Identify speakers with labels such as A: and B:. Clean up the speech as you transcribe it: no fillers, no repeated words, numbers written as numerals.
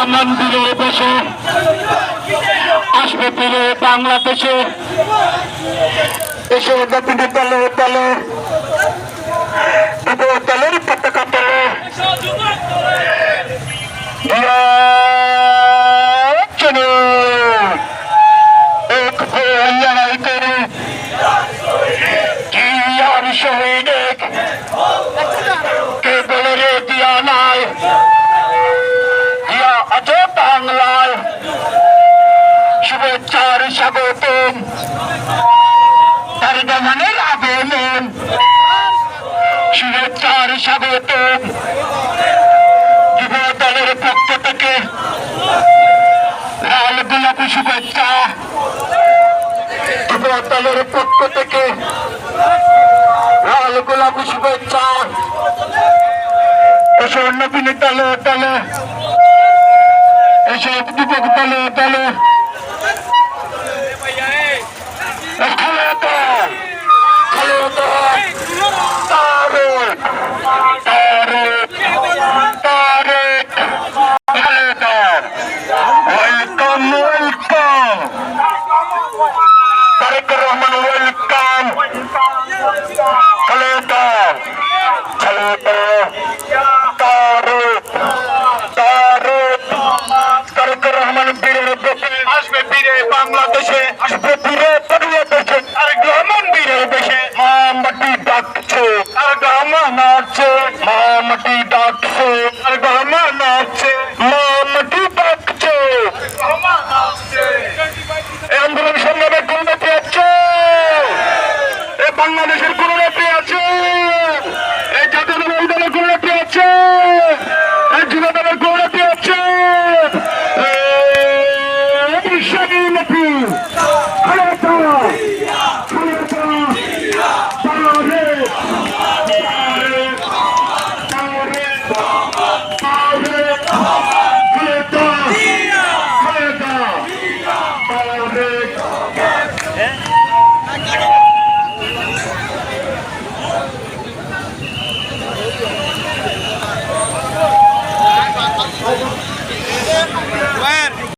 A: মন্দিরের দেশে আসবে ফিরে বাংলাদেশে এসে বিভিন্ন দলে দলে দলের পতাকা তোলে এক লড়াই করে শহীদ কে বলে রে দিয়া নাই দিয়া আছে বাংলায় শুভেচ্ছার স্বাগতম তার গমনের আগমন শুভেচ্ছার স্বাগতম যুব দলের পক্ষ থেকে লাল গোলাপি শুভেচ্ছা যুব দলের পক্ষ থেকে লাল গোলাপি শুভেচ্ছা এসব নবীন দলে দলে এসব যুবক দলে দলে তারেক রহমান ওয়েলকাম খালেদা খালেদা তারেক রহমান বীরের দেশে আসবে ফিরে বাংলাদেশে আসবে ফিরে বাংলাদেশে তারেক রহমান বীরের দেশে মা মাটি ডাকছে তারেক রহমান আছে মা মাটি ডাকছে তারেক রহমান আছে মা মাটি ডাকছে রহমান আছে এই আন্দোলন সংগ্রামের কোন নেত্রী আছে এই বাংলাদেশের কোন নেত্রী আছে এই জাতীয় দলের কোন নেত্রী আছে এই যুব দলের কোন নেত্রী আছে নেত্রী